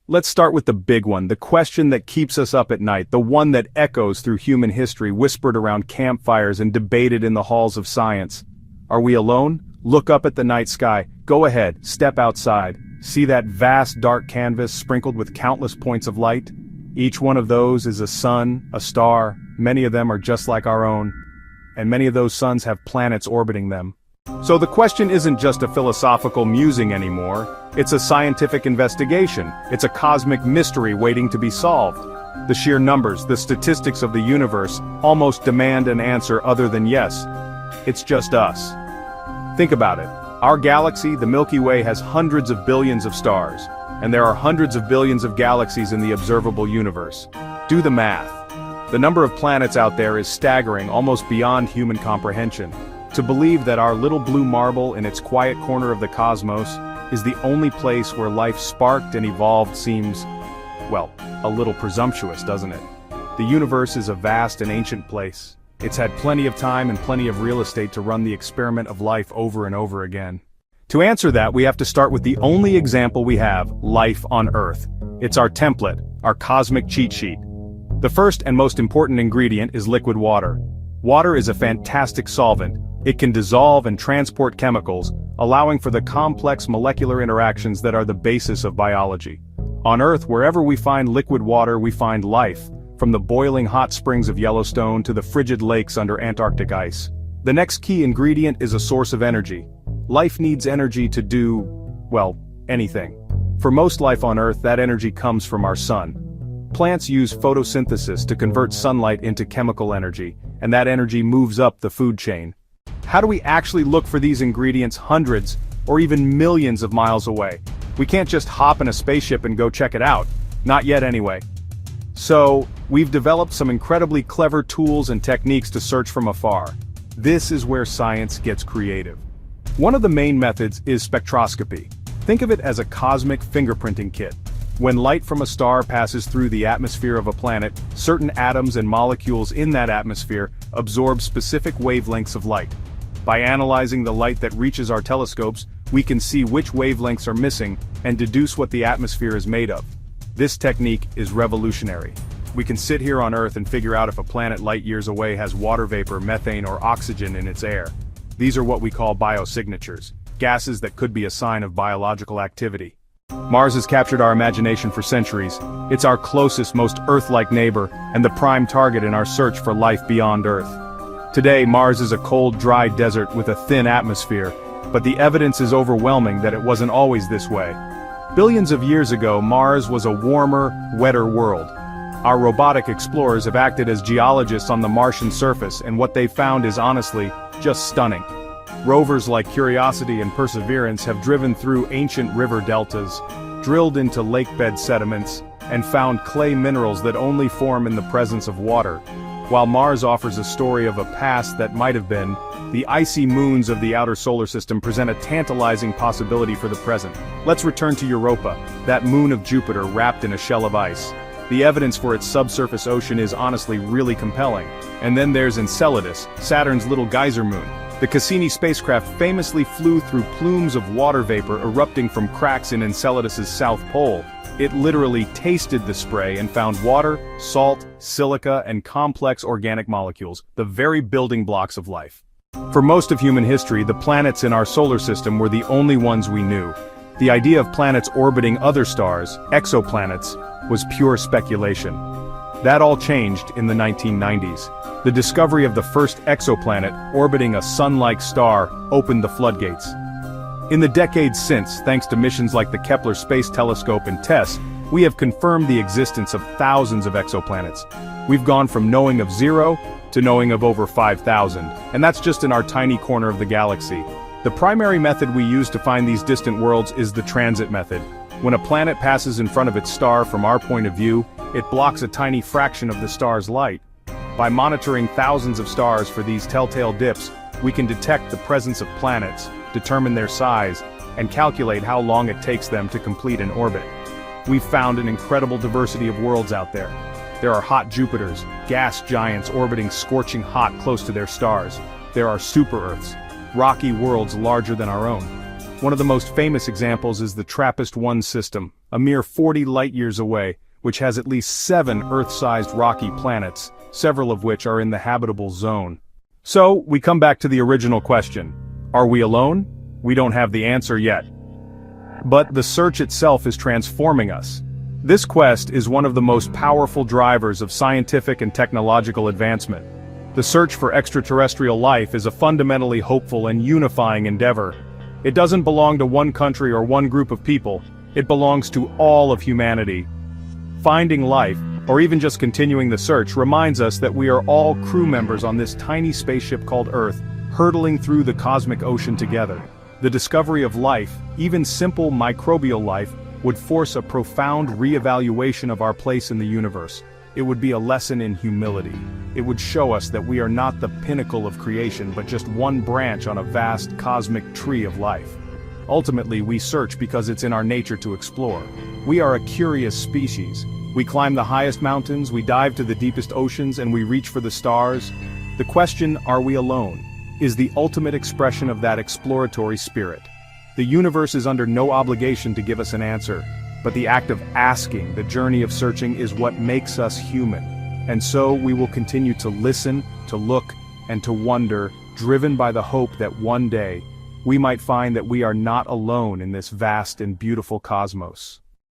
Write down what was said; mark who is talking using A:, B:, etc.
A: Let's start with the big one, the question that keeps us up at night, the one that echoes through human history, whispered around campfires and debated in the halls of science. Are we alone? Look up at the night sky. Go ahead, step outside. See that vast dark canvas sprinkled with countless points of light? Each one of those is a sun, a star. Many of them are just like our own. And many of those suns have planets orbiting them. So the question isn't just a philosophical musing anymore, it's a scientific investigation, it's a cosmic mystery waiting to be solved. The sheer numbers, the statistics of the universe, almost demand an answer other than yes. It's just us. Think about it. Our galaxy, the Milky Way, has hundreds of billions of stars, and there are hundreds of billions of galaxies in the observable universe. Do the math. The number of planets out there is staggering, almost beyond human comprehension. To believe that our little blue marble in its quiet corner of the cosmos is the only place where life sparked and evolved seems, well, a little presumptuous, doesn't it? The universe is a vast and ancient place. It's had plenty of time and plenty of real estate to run the experiment of life over and over again. To answer that, we have to start with the only example we have, life on Earth. It's our template, our cosmic cheat sheet. The first and most important ingredient is liquid water. Water is a fantastic solvent. It can dissolve and transport chemicals, allowing for the complex molecular interactions that are the basis of biology. On Earth, wherever we find liquid water, we find life, from the boiling hot springs of Yellowstone to the frigid lakes under Antarctic ice. The next key ingredient is a source of energy. Life needs energy to do, well, anything. For most life on Earth, that energy comes from our sun. Plants use photosynthesis to convert sunlight into chemical energy, and that energy moves up the food chain. How do we actually look for these ingredients hundreds, or even millions of miles away? We can't just hop in a spaceship and go check it out. Not yet anyway. So, we've developed some incredibly clever tools and techniques to search from afar. This is where science gets creative. One of the main methods is spectroscopy. Think of it as a cosmic fingerprinting kit. When light from a star passes through the atmosphere of a planet, certain atoms and molecules in that atmosphere absorb specific wavelengths of light. By analyzing the light that reaches our telescopes, we can see which wavelengths are missing and deduce what the atmosphere is made of. This technique is revolutionary. We can sit here on Earth and figure out if a planet light years away has water vapor, methane, or oxygen in its air. These are what we call biosignatures, gases that could be a sign of biological activity. Mars has captured our imagination for centuries. It's our closest, most Earth-like neighbor, and the prime target in our search for life beyond Earth. Today, Mars is a cold, dry desert with a thin atmosphere, but the evidence is overwhelming that it wasn't always this way. Billions of years ago, Mars was a warmer, wetter world. Our robotic explorers have acted as geologists on the Martian surface, and what they've found is honestly just stunning. Rovers like Curiosity and Perseverance have driven through ancient river deltas, drilled into lakebed sediments, and found clay minerals that only form in the presence of water. While Mars offers a story of a past that might have been, the icy moons of the outer solar system present a tantalizing possibility for the present. Let's return to Europa, that moon of Jupiter wrapped in a shell of ice. The evidence for its subsurface ocean is honestly really compelling. And then there's Enceladus, Saturn's little geyser moon. The Cassini spacecraft famously flew through plumes of water vapor erupting from cracks in Enceladus's south pole. It literally tasted the spray and found water, salt, silica, and complex organic molecules, the very building blocks of life. For most of human history, the planets in our solar system were the only ones we knew. The idea of planets orbiting other stars, exoplanets, was pure speculation. That all changed in the 1990s. The discovery of the first exoplanet orbiting a sun-like star opened the floodgates. In the decades since, thanks to missions like the Kepler Space Telescope and TESS, we have confirmed the existence of thousands of exoplanets. We've gone from knowing of 0 to knowing of over 5,000, and that's just in our tiny corner of the galaxy. The primary method we use to find these distant worlds is the transit method. When a planet passes in front of its star from our point of view, it blocks a tiny fraction of the star's light. By monitoring thousands of stars for these telltale dips, we can detect the presence of planets, determine their size, and calculate how long it takes them to complete an orbit. We've found an incredible diversity of worlds out there. There are hot Jupiters, gas giants orbiting scorching hot close to their stars. There are super-Earths, rocky worlds larger than our own. One of the most famous examples is the TRAPPIST-1 system, a mere 40 light-years away, which has at least 7 Earth-sized rocky planets, several of which are in the habitable zone. So, we come back to the original question. Are we alone? We don't have the answer yet. But the search itself is transforming us. This quest is one of the most powerful drivers of scientific and technological advancement. The search for extraterrestrial life is a fundamentally hopeful and unifying endeavor. It doesn't belong to one country or one group of people, it belongs to all of humanity. Finding life, or even just continuing the search, reminds us that we are all crew members on this tiny spaceship called Earth, hurtling through the cosmic ocean together. The discovery of life, even simple microbial life, would force a profound re-evaluation of our place in the universe. It would be a lesson in humility. It would show us that we are not the pinnacle of creation but just one branch on a vast cosmic tree of life. Ultimately, we search because it's in our nature to explore. We are a curious species. We climb the highest mountains, we dive to the deepest oceans, and we reach for the stars. The question, are we alone, is the ultimate expression of that exploratory spirit. The universe is under no obligation to give us an answer, but the act of asking, the journey of searching, is what makes us human. And so we will continue to listen, to look, and to wonder, driven by the hope that one day, we might find that we are not alone in this vast and beautiful cosmos.